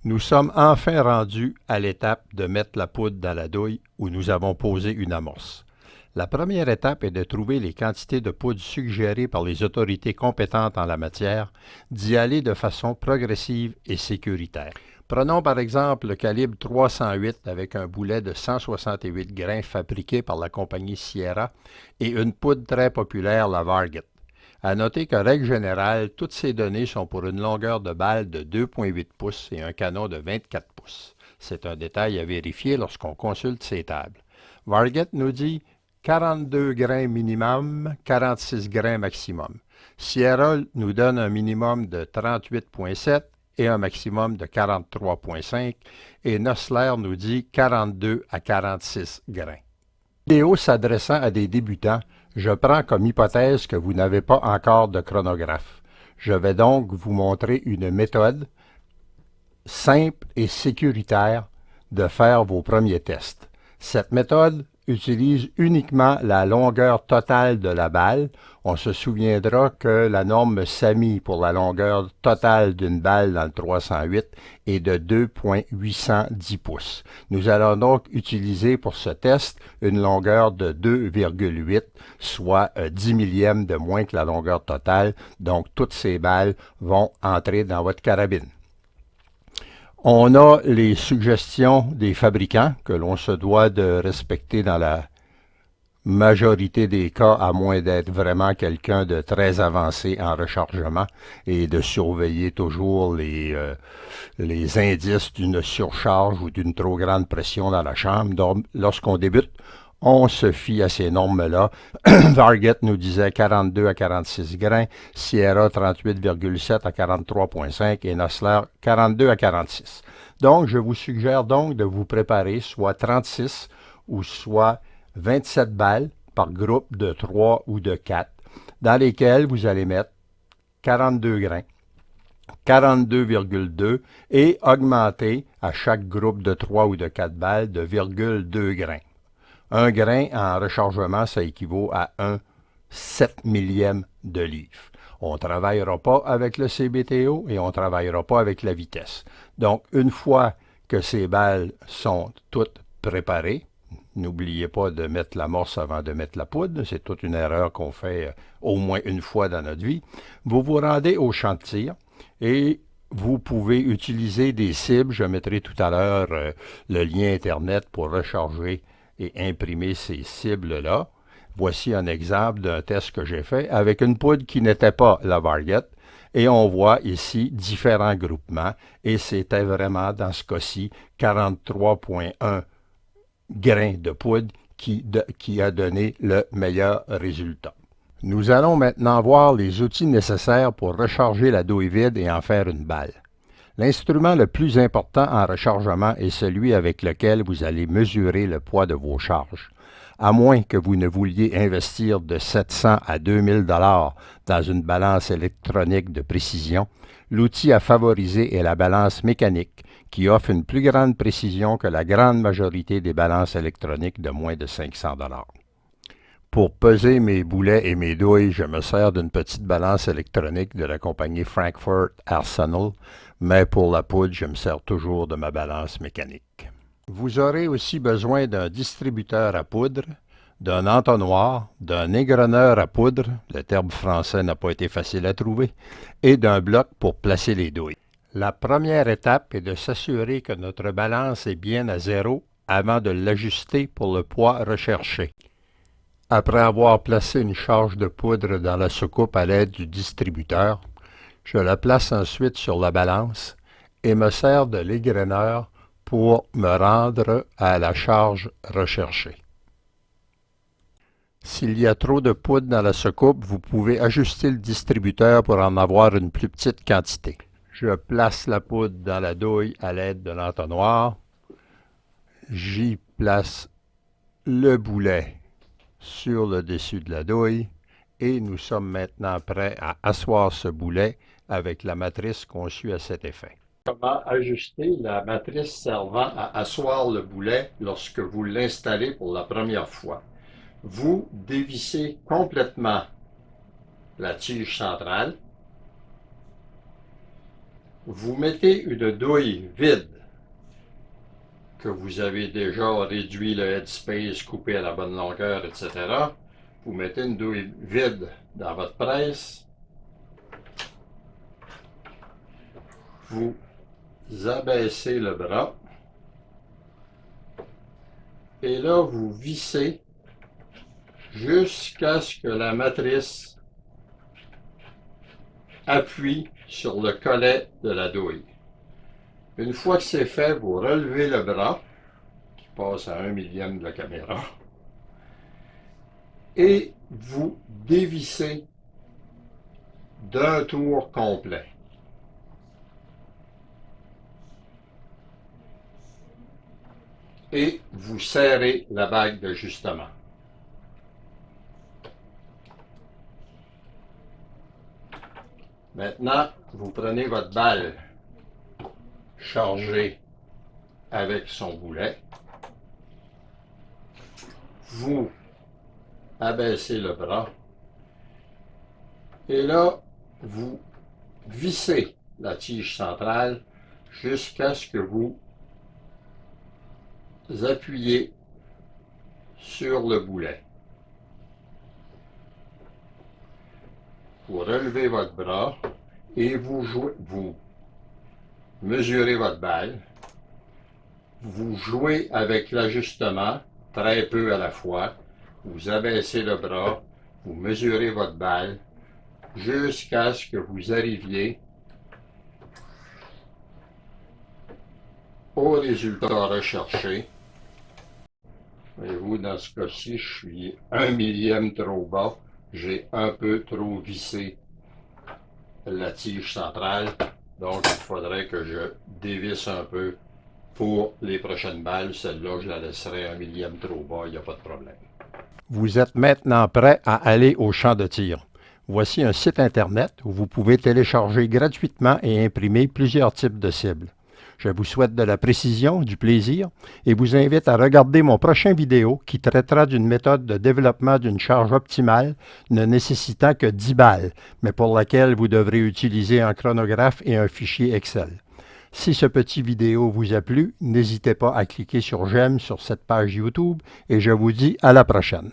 Nous sommes enfin rendus à l'étape de mettre la poudre dans la douille où nous avons posé une amorce. La première étape est de trouver les quantités de poudre suggérées par les autorités compétentes en la matière, d'y aller de façon progressive et sécuritaire. Prenons par exemple le calibre 308 avec un boulet de 168 grains fabriqué par la compagnie Sierra et une poudre très populaire, la Varget. À noter qu'en règle générale, toutes ces données sont pour une longueur de balle de 2,8 pouces et un canon de 24 pouces. C'est un détail à vérifier lorsqu'on consulte ces tables. Varget nous dit 42 grains minimum, 46 grains maximum. Sierra nous donne un minimum de 38,7 et un maximum de 43,5 et Nosler nous dit 42 à 46 grains. Vidéo s'adressant à des débutants, je prends comme hypothèse que vous n'avez pas encore de chronographe. Je vais donc vous montrer une méthode simple et sécuritaire de faire vos premiers tests. Cette méthode utilise uniquement la longueur totale de la balle. On se souviendra que la norme SAMI pour la longueur totale d'une balle dans le 308 est de 2,810 pouces. Nous allons donc utiliser pour ce test une longueur de 2,8, soit 10 millièmes de moins que la longueur totale. Donc, toutes ces balles vont entrer dans votre carabine. On a les suggestions des fabricants que l'on se doit de respecter dans la majorité des cas, à moins d'être vraiment quelqu'un de très avancé en rechargement et de surveiller toujours les indices d'une surcharge ou d'une trop grande pression dans la chambre. Donc, lorsqu'on débute, on se fie à ces normes-là. Varget nous disait 42 à 46 grains, Sierra 38,7 à 43,5 et Nosler 42 à 46. Donc, je vous suggère donc de vous préparer soit 36 ou soit 27 balles par groupe de 3 ou de 4, dans lesquelles vous allez mettre 42 grains, 42,2 et augmenter à chaque groupe de 3 ou de 4 balles de 0,2 grains. Un grain en rechargement, ça équivaut à un 7 millième de livre. On ne travaillera pas avec le CBTO et on ne travaillera pas avec la vitesse. Donc, une fois que ces balles sont toutes préparées, n'oubliez pas de mettre l'amorce avant de mettre la poudre. C'est toute une erreur qu'on fait au moins une fois dans notre vie. Vous vous rendez au champ de tir et vous pouvez utiliser des cibles. Je mettrai tout à l'heure le lien Internet pour recharger et imprimer ces cibles-là. Voici un exemple d'un test que j'ai fait avec une poudre qui n'était pas la Varget. Et on voit ici différents groupements. Et c'était vraiment, dans ce cas-ci, 43,1 grains de poudre qui a donné le meilleur résultat. Nous allons maintenant voir les outils nécessaires pour recharger la douille vide et en faire une balle. L'instrument le plus important en rechargement est celui avec lequel vous allez mesurer le poids de vos charges. À moins que vous ne vouliez investir de 700 à 2000 $ dans une balance électronique de précision, l'outil à favoriser est la balance mécanique, qui offre une plus grande précision que la grande majorité des balances électroniques de moins de 500 $. Pour peser mes boulets et mes douilles, je me sers d'une petite balance électronique de la compagnie Frankfurt Arsenal, mais pour la poudre, je me sers toujours de ma balance mécanique. Vous aurez aussi besoin d'un distributeur à poudre, d'un entonnoir, d'un égreneur à poudre, le terme français n'a pas été facile à trouver, et d'un bloc pour placer les douilles. La première étape est de s'assurer que notre balance est bien à zéro avant de l'ajuster pour le poids recherché. Après avoir placé une charge de poudre dans la soucoupe à l'aide du distributeur, je la place ensuite sur la balance et me sers de l'égreneur pour me rendre à la charge recherchée. S'il y a trop de poudre dans la soucoupe, vous pouvez ajuster le distributeur pour en avoir une plus petite quantité. Je place la poudre dans la douille à l'aide de l'entonnoir. J'y place le boulet sur le dessus de la douille et nous sommes maintenant prêts à asseoir ce boulet avec la matrice conçue à cet effet. Comment ajuster la matrice servant à asseoir le boulet lorsque vous l'installez pour la première fois? Vous dévissez complètement la tige centrale. Vous mettez une douille vide que vous avez déjà réduit le headspace, coupé à la bonne longueur, etc. Vous mettez une douille vide dans votre presse. Vous abaissez le bras. Et là, vous vissez jusqu'à ce que la matrice appuie sur le collet de la douille. Une fois que c'est fait, vous relevez le bras, qui passe à 1 millième de la caméra, et vous dévissez d'un tour complet. Et vous serrez la bague d'ajustement. Maintenant, vous prenez votre balle chargée avec son boulet. Vous abaissez le bras. Et là, vous vissez la tige centrale jusqu'à ce que vous appuyez sur le boulet. Vous relevez votre bras et vous mesurez votre balle. Vous jouez avec l'ajustement, très peu à la fois. Vous abaissez le bras, vous mesurez votre balle jusqu'à ce que vous arriviez au résultat recherché. Voyez-vous, dans ce cas-ci, je suis 1 millième trop bas. J'ai un peu trop vissé la tige centrale. Donc, il faudrait que je dévisse un peu pour les prochaines balles. Celle-là, je la laisserai 1 millième trop bas, il n'y a pas de problème. Vous êtes maintenant prêt à aller au champ de tir. Voici un site Internet où vous pouvez télécharger gratuitement et imprimer plusieurs types de cibles. Je vous souhaite de la précision, du plaisir et vous invite à regarder mon prochain vidéo qui traitera d'une méthode de développement d'une charge optimale ne nécessitant que 10 balles, mais pour laquelle vous devrez utiliser un chronographe et un fichier Excel. Si ce petit vidéo vous a plu, n'hésitez pas à cliquer sur j'aime sur cette page YouTube et je vous dis à la prochaine.